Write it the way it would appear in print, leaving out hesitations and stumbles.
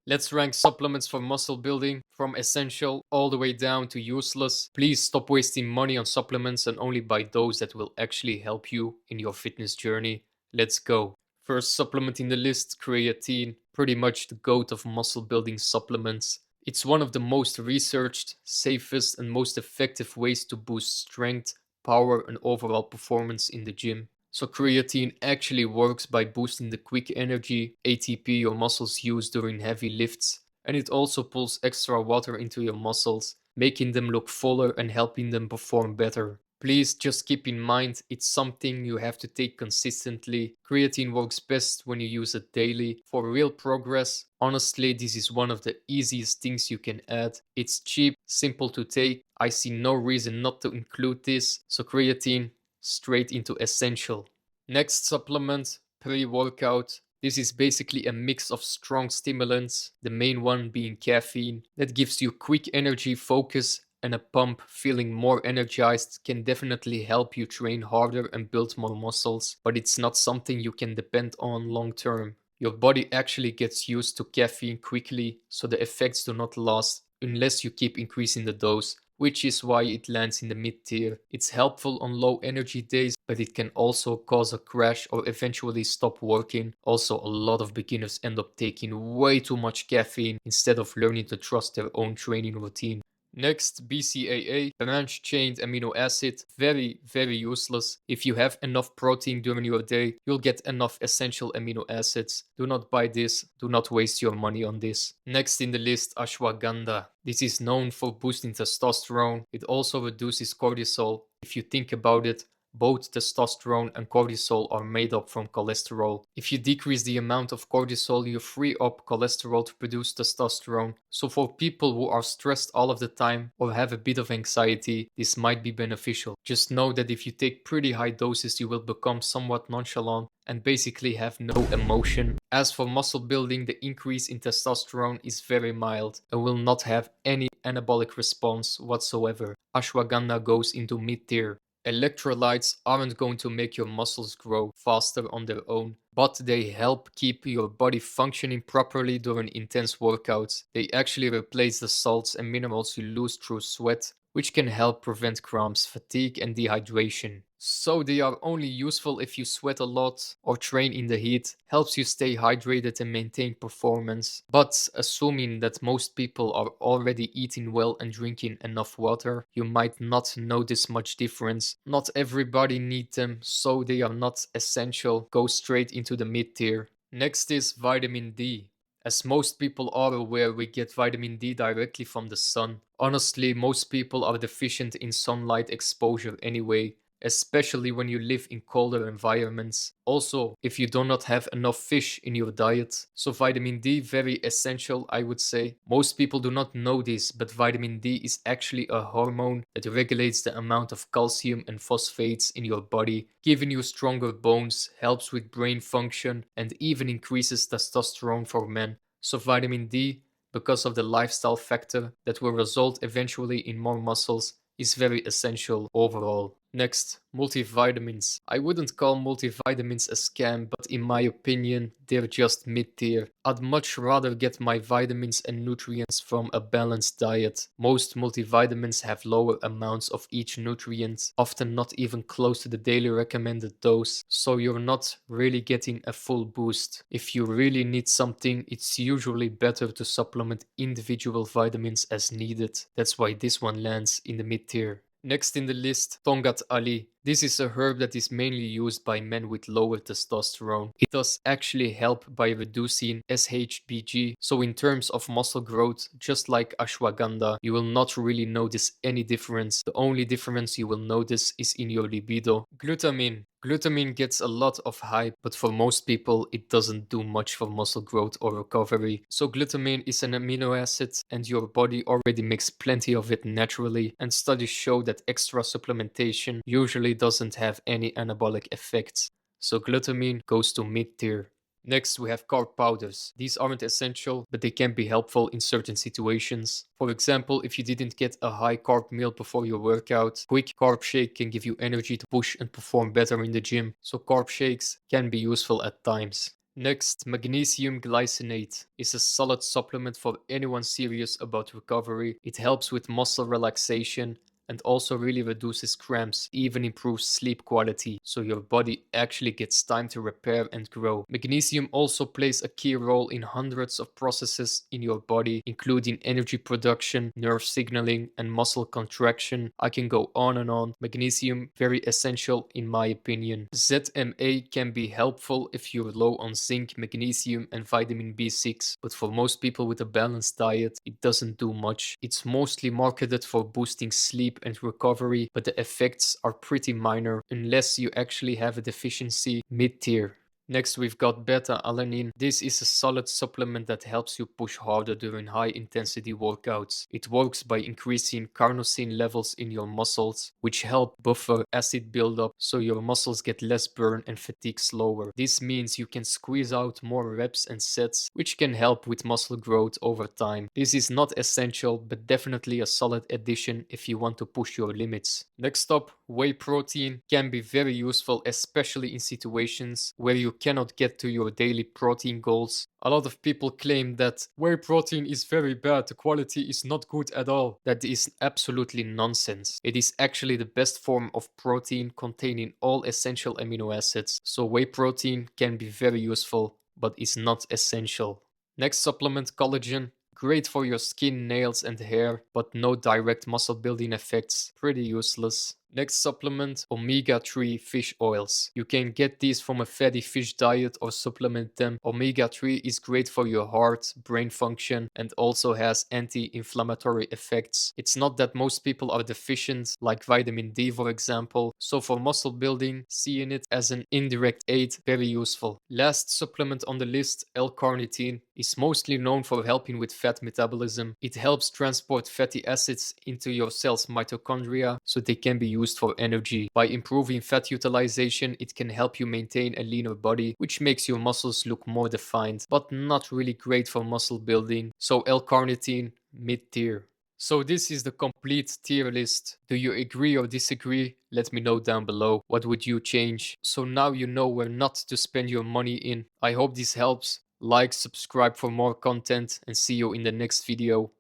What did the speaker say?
Let's rank supplements for muscle building from essential all the way down to useless. Please stop wasting money on supplements and only buy those that will actually help you in your fitness journey. Let's go. First supplement in the list, creatine, pretty much the goat of muscle building supplements. It's one of the most researched, safest, and most effective ways to boost strength, power, and overall performance in the gym. So creatine actually works by boosting the quick energy ATP your muscles use during heavy lifts, and it also pulls extra water into your muscles, making them look fuller and helping them perform better. Please just keep in mind it's something you have to take consistently. Creatine works best when you use it daily. For real progress, honestly, this is one of the easiest things you can add. It's cheap, simple to take. I see no reason not to include this, so creatine straight into essential. Next supplement, pre-workout. This is basically a mix of strong stimulants, the main one being caffeine, that gives you quick energy, focus, and a pump. Feeling more energized can definitely help you train harder and build more muscles, but it's not something you can depend on long term. Your body actually gets used to caffeine quickly, so the effects do not last unless you keep increasing the dose, which is why it lands in the mid tier. It's helpful on low energy days, but it can also cause a crash or eventually stop working. Also, a lot of beginners end up taking way too much caffeine instead of learning to trust their own training routine. Next, BCAA, branched chain amino acid, very useless. If you have enough protein during your day, you'll get enough essential amino acids. Do not buy this, do not waste your money on this. Next in the list, ashwagandha. This is known for boosting testosterone. It also reduces cortisol. If you think about it, both testosterone and cortisol are made up from cholesterol. If you decrease the amount of cortisol, you free up cholesterol to produce testosterone. So for people who are stressed all of the time or have a bit of anxiety, this might be beneficial. Just know that if you take pretty high doses, you will become somewhat nonchalant and basically have no emotion. As for muscle building, the increase in testosterone is very mild and will not have any anabolic response whatsoever. Ashwagandha goes into mid tier. Electrolytes aren't going to make your muscles grow faster on their own, but they help keep your body functioning properly during intense workouts. They actually replace the salts and minerals you lose through sweat, which can help prevent cramps, fatigue, and dehydration. So they are only useful if you sweat a lot or train in the heat, helps you stay hydrated and maintain performance. But assuming that most people are already eating well and drinking enough water, you might not notice much difference. Not everybody needs them, so they are not essential. Go straight into the mid tier. Next is vitamin D. As most people are aware, we get vitamin D directly from the sun. Honestly, most people are deficient in sunlight exposure anyway, especially when you live in colder environments. Also, if you do not have enough fish in your diet. So vitamin D, very essential, I would say. Most people do not know this, but vitamin D is actually a hormone that regulates the amount of calcium and phosphates in your body, giving you stronger bones, helps with brain function, and even increases testosterone for men. So vitamin D, because of the lifestyle factor that will result eventually in more muscles, is very essential overall. Next, multivitamins. I wouldn't call multivitamins a scam, but in my opinion, they're just mid-tier. I'd much rather get my vitamins and nutrients from a balanced diet. Most multivitamins have lower amounts of each nutrient, often not even close to the daily recommended dose, so you're not really getting a full boost. If you really need something, it's usually better to supplement individual vitamins as needed. That's why this one lands in the mid-tier. Next in the list, Tongkat Ali. This is a herb that is mainly used by men with lower testosterone. It does actually help by reducing SHBG, so in terms of muscle growth, just like ashwagandha, you will not really notice any difference. The only difference you will notice is in your libido. Glutamine. Glutamine gets a lot of hype, but for most people it doesn't do much for muscle growth or recovery. So glutamine is an amino acid and your body already makes plenty of it naturally, and studies show that extra supplementation usually doesn't have any anabolic effects. So glutamine goes to mid tier. Next, we have carb powders. These aren't essential, but they can be helpful in certain situations. For example, if you didn't get a high carb meal before your workout, quick carb shake can give you energy to push and perform better in the gym. So carb shakes can be useful at times. Next, magnesium glycinate is a solid supplement for anyone serious about recovery. It helps with muscle relaxation and also really reduces cramps, even improves sleep quality, so your body actually gets time to repair and grow. Magnesium also plays a key role in hundreds of processes in your body, including energy production, nerve signaling, and muscle contraction. I can go on and on. Magnesium, very essential in my opinion. ZMA can be helpful if you're low on zinc, magnesium, and vitamin B6, but for most people with a balanced diet, it doesn't do much. It's mostly marketed for boosting sleep and recovery, but the effects are pretty minor unless you actually have a deficiency mid-tier. Next, we've got beta-alanine. This is a solid supplement that helps you push harder during high-intensity workouts. It works by increasing carnosine levels in your muscles, which help buffer acid buildup so your muscles get less burn and fatigue slower. This means you can squeeze out more reps and sets, which can help with muscle growth over time. This is not essential, but definitely a solid addition if you want to push your limits. Next up, whey protein can be very useful, especially in situations where you cannot get to your daily protein goals. A lot of people claim that whey protein is very bad, the quality is not good at all. That is absolutely nonsense. It is actually the best form of protein containing all essential amino acids, so whey protein can be very useful, but is not essential. Next supplement, collagen. Great for your skin, nails, and hair, but no direct muscle building effects. Pretty useless. Next supplement, omega-3 fish oils. You can get these from a fatty fish diet or supplement them. Omega-3 is great for your heart, brain function, and also has anti-inflammatory effects. It's not that most people are deficient, like vitamin D for example, so for muscle building, seeing it as an indirect aid, very useful. Last supplement on the list, L-carnitine, is mostly known for helping with fat metabolism. It helps transport fatty acids into your cell's mitochondria so they can be used for energy. By improving fat utilization, it can help you maintain a leaner body, which makes your muscles look more defined, but not really great for muscle building. So L-carnitine, mid-tier. So this is the complete tier list. Do you agree or disagree? Let me know down below. What would you change? So now you know where not to spend your money in. I hope this helps. Like, subscribe for more content, and see you in the next video.